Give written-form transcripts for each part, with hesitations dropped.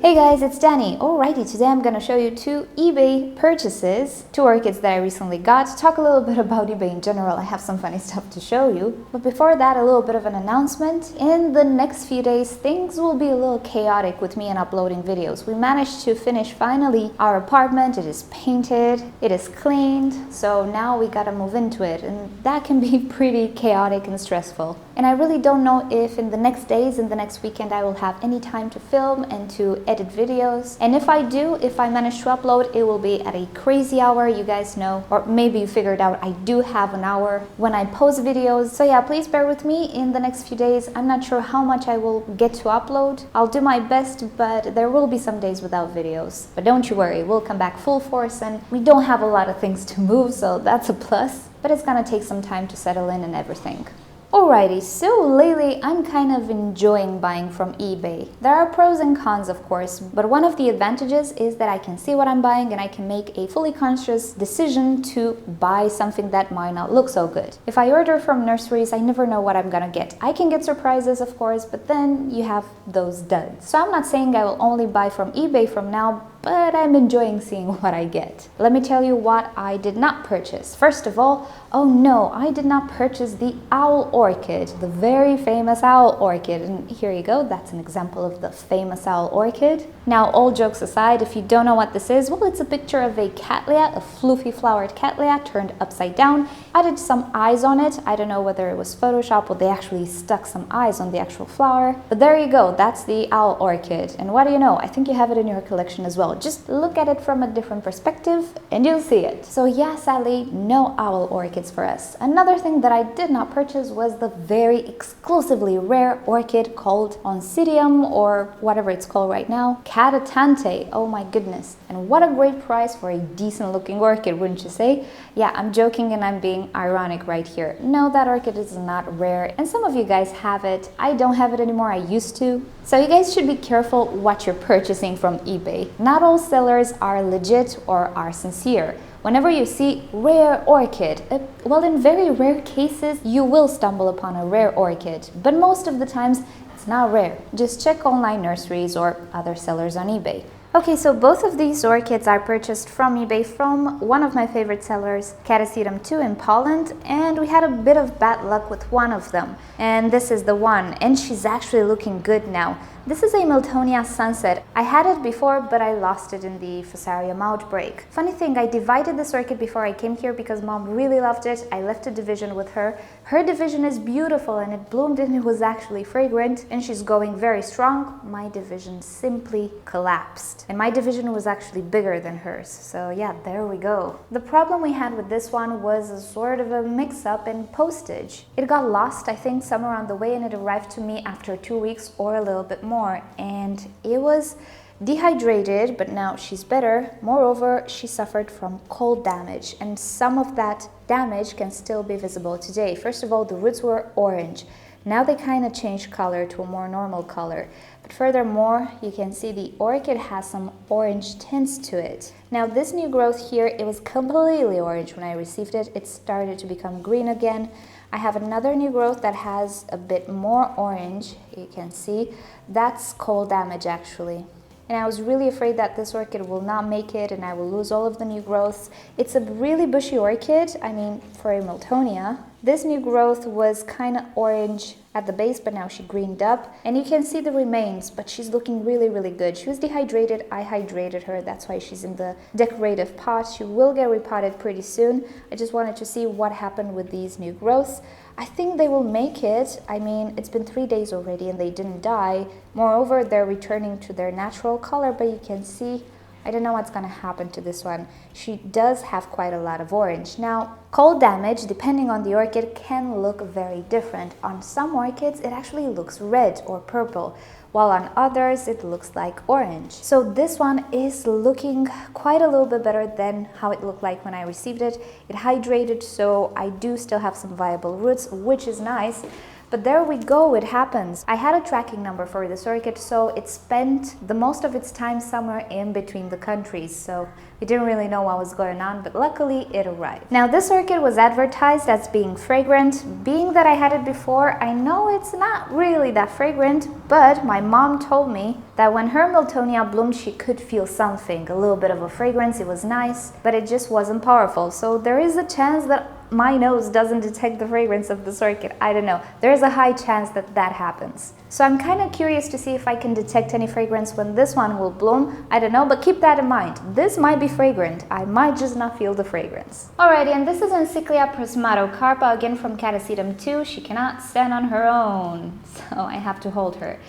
Hey guys, it's Danny. Alrighty, today I'm gonna show you two eBay purchases, two orchids that I recently got. Talk a little bit about eBay in general. I have some funny stuff to show you. But before that, a little bit of an announcement. In the next few days, things will be a little chaotic with me and uploading videos. We managed to finish finally our apartment. It is painted, it is cleaned, so now we gotta move into it, and that can be pretty chaotic and stressful. And I really don't know if in the next days, in the next weekend, I will have any time to film and to edit videos. And if I do, if I manage to upload, it will be at a crazy hour, you guys know, or maybe you figured out I do have an hour when I post videos. So yeah, please bear with me in the next few days. I'm not sure how much I will get to upload. I'll do my best, but there will be some days without videos. But don't you worry, we'll come back full force, and we don't have a lot of things to move, so that's a plus. But it's gonna take some time to settle in and everything. Alrighty, so lately I'm kind of enjoying buying from eBay. There are pros and cons, of course, but one of the advantages is that I can see what I'm buying and I can make a fully conscious decision to buy something that might not look so good. If I order from nurseries, I never know what I'm gonna get. I can get surprises, of course, but then you have those duds. So I'm not saying I will only buy from eBay from now, but I'm enjoying seeing what I get. Let me tell you what I did not purchase. First of all, oh no, I did not purchase the Owl Orchid, the very famous Owl Orchid. And here you go, that's an example of the famous Owl Orchid. Now, all jokes aside, if you don't know what this is, well, it's a picture of a cattleya, a fluffy flowered cattleya turned upside down. I did some eyes on it. I don't know whether it was Photoshop or they actually stuck some eyes on the actual flower. But there you go, that's the Owl Orchid. And what do you know? I think you have it in your collection as well. Just look at it from a different perspective and you'll see it. So yeah, sadly, no Owl Orchids for us. Another thing that I did not purchase was the very exclusively rare orchid called Oncidium, or whatever it's called right now, Catatante. Oh my goodness. And what a great price for a decent looking orchid, wouldn't you say? Yeah, I'm joking and I'm being ironic right here. No, that orchid is not rare, and some of you guys have it. I don't have it anymore, I used to. So you guys should be careful what you're purchasing from eBay. Not all sellers are legit or are sincere. Whenever you see rare orchid, well, in very rare cases, you will stumble upon a rare orchid, but most of the times it's not rare. Just check online nurseries or other sellers on eBay. Okay, so both of these orchids are purchased from eBay from one of my favorite sellers, Oncidium 2 in Poland, and we had a bit of bad luck with one of them. And this is the one, and she's actually looking good now. This is a Miltonia Sunset. I had it before, but I lost it in the Fusarium outbreak. Funny thing, I divided this orchid before I came here because mom really loved it. I left a division with her. Her division is beautiful and it bloomed and it was actually fragrant and she's going very strong. My division simply collapsed. And my division was actually bigger than hers. So yeah, there we go. The problem we had with this one was a sort of a mix-up in postage. It got lost, I think, somewhere on the way, and it arrived to me after 2 weeks or a little bit more. And it was dehydrated, but now she's better. Moreover, she suffered from cold damage, and some of that damage can still be visible today. First of all, the roots were orange. Now they kind of changed color to a more normal color. But furthermore, you can see the orchid has some orange tints to it. Now this new growth here, it was completely orange when I received it. It started to become green again. I have another new growth that has a bit more orange, you can see. That's cold damage actually. And I was really afraid that this orchid will not make it and I will lose all of the new growths. It's a really bushy orchid, I mean, for a Miltonia. This new growth was kind of orange at the base, but now she greened up. And you can see the remains, but she's looking really, really good. She was dehydrated, I hydrated her, that's why she's in the decorative pot. She will get repotted pretty soon. I just wanted to see what happened with these new growths. I think they will make it. I mean, it's been 3 days already and they didn't die. Moreover, they're returning to their natural color, but you can see, I don't know what's gonna happen to this one. She does have quite a lot of orange. Now, cold damage, depending on the orchid, can look very different. On some orchids, it actually looks red or purple, while on others, it looks like orange. So this one is looking quite a little bit better than how it looked like when I received it. It hydrated, so I do still have some viable roots, which is nice. But there we go, it happens. I had a tracking number for this orchid, so it spent the most of its time somewhere in between the countries. So we didn't really know what was going on, but luckily it arrived. Now this orchid orchid was advertised as being fragrant. Being that I had it before, I know it's not really that fragrant, but my mom told me that when her Miltonia bloomed, she could feel something, a little bit of a fragrance. It was nice, but it just wasn't powerful. So there is a chance that my nose doesn't detect the fragrance of this orchid. I don't know. There is a high chance that that happens. So I'm kind of curious to see if I can detect any fragrance when this one will bloom. I don't know, but keep that in mind. This might be fragrant. I might just not feel the fragrance. Alrighty, and this is Encyclia prismatocarpa, again from Oncidium 2. She cannot stand on her own, so I have to hold her.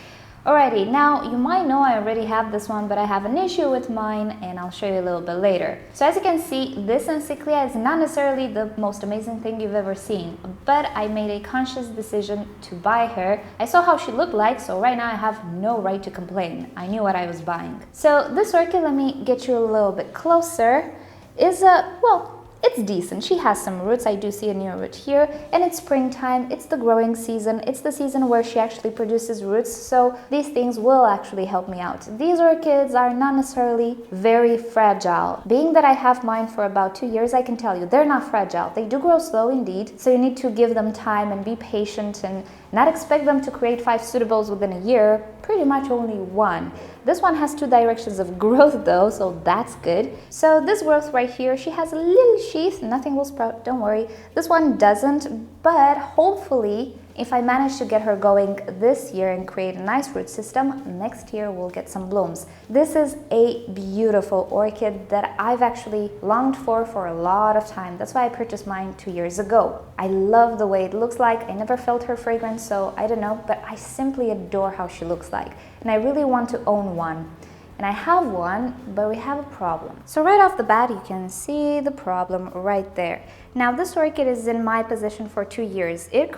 Alrighty, now you might know I already have this one, but I have an issue with mine and I'll show you a little bit later. So as you can see, this Encyclia is not necessarily the most amazing thing you've ever seen, but I made a conscious decision to buy her. I saw how she looked like, so right now I have no right to complain. I knew what I was buying. So this orchid, let me get you a little bit closer, is well, it's decent. She has some roots. I do see a new root here, and it's springtime. It's the growing season. It's the season where she actually produces roots, so these things will actually help me out. These orchids are not necessarily very fragile. Being that I have mine for about 2 years, I can tell you they're not fragile. They do grow slow indeed, so you need to give them time and be patient and not expect them to create 5 pseudobulbs within a year, pretty much only 1. This one has 2 directions of growth though, so that's good. So this growth right here, she has a little sheath, nothing will sprout, don't worry. This one doesn't, but hopefully if I manage to get her going this year and create a nice root system, next year we'll get some blooms. This is a beautiful orchid that I've actually longed for a lot of time. That's why I purchased mine 2 years ago. I love the way it looks like. I never felt her fragrance, so I don't know, but I simply adore how she looks like. And I really want to own one. And I have one, but we have a problem. So right off the bat, you can see the problem right there. Now this orchid is in my possession for 2 years. It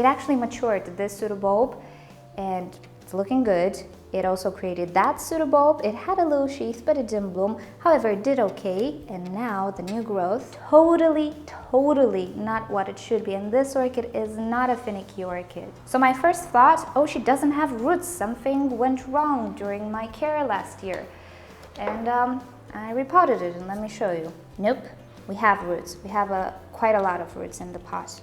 actually matured this pseudobulb, and it's looking good. It also created that pseudobulb. It had a little sheath, but it didn't bloom. However, it did okay, and now the new growth, totally not what it should be. And this orchid is not a finicky orchid. So my first thought, oh, she doesn't have roots. Something went wrong during my care last year. And I repotted it, and let me show you. Nope, we have roots. We have quite a lot of roots in the pot.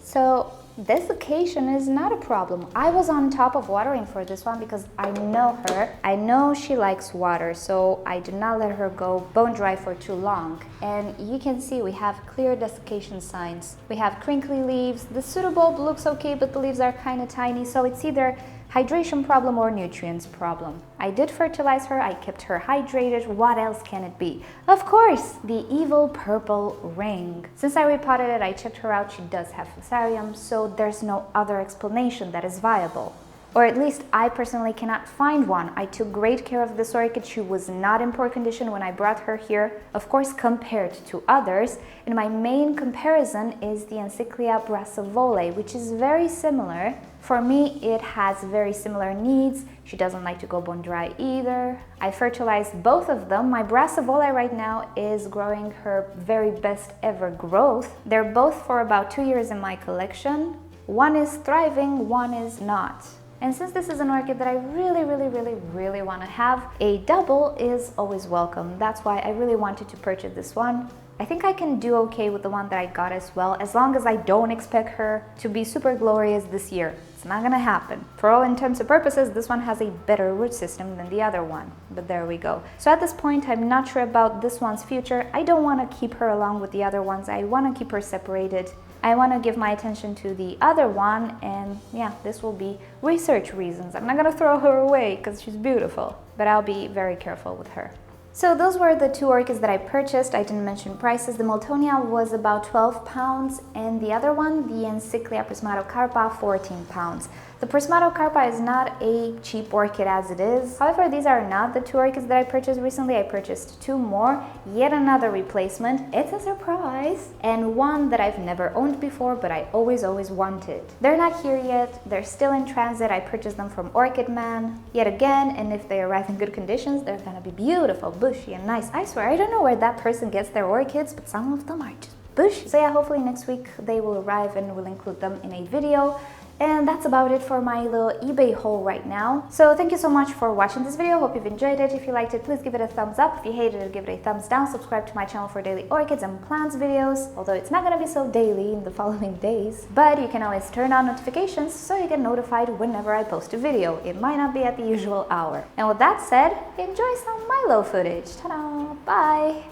So desiccation is not a problem. I was on top of watering for this one because I know her. I know she likes water, so I did not let her go bone dry for too long. And you can see we have clear desiccation signs. We have crinkly leaves. The pseudobulb looks okay, but the leaves are kind of tiny, so it's either hydration problem or nutrients problem. I did fertilize her, I kept her hydrated. What else can it be? Of course, the evil purple ring. Since I repotted it, I checked her out. She does have fusarium, so there's no other explanation that is viable. Or at least I personally cannot find one. I took great care of this orchid. She was not in poor condition when I brought her here, of course compared to others. And my main comparison is the Encyclia brassavola, which is very similar. For me, it has very similar needs. She doesn't like to go bone dry either. I fertilized both of them. My brassavola right now is growing her very best ever growth. They're both for about 2 years in my collection. One is thriving, one is not. And since this is an orchid that I really want to have, a double is always welcome. That's why I really wanted to purchase this one. I think I can do okay with the one that I got as well, as long as I don't expect her to be super glorious this year. It's not gonna happen. For all intents and purposes, this one has a better root system than the other one, but there we go. So at this point, I'm not sure about this one's future. I don't want to keep her along with the other ones. I want to keep her separated. I want to give my attention to the other one, and yeah, this will be research reasons. I'm not gonna throw her away because she's beautiful, but I'll be very careful with her. So those were the 2 orchids that I purchased. I didn't mention prices. The Miltonia was about 12 pounds, and the other one, the Encyclia prismatocarpa, 14 pounds. The prismatocarpa is not a cheap orchid as it is. However, these are not the 2 orchids that I purchased recently. I purchased 2 more, yet another replacement. It's a surprise, and one that I've never owned before, but I always wanted. They're not here yet. They're still in transit. I purchased them from Orchid Man yet again, and if they arrive in good conditions, they're gonna be beautiful, bushy, and nice. I swear, I don't know where that person gets their orchids, but some of them are just bushy. So yeah, hopefully next week they will arrive and we'll include them in a video. And that's about it for my little eBay haul right now. So thank you so much for watching this video. Hope you've enjoyed it. If you liked it, please give it a thumbs up. If you hated it, give it a thumbs down. Subscribe to my channel for daily orchids and plants videos, although it's not gonna be so daily in the following days. But you can always turn on notifications so you get notified whenever I post a video. It might not be at the usual hour. And with that said, enjoy some Milo footage. Ta-da! Bye!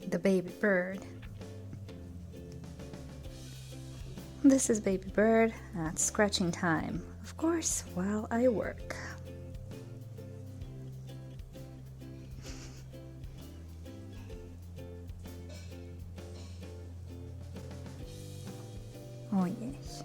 The baby bird. This is baby bird at scratching time, of course, while I work. Oh yes.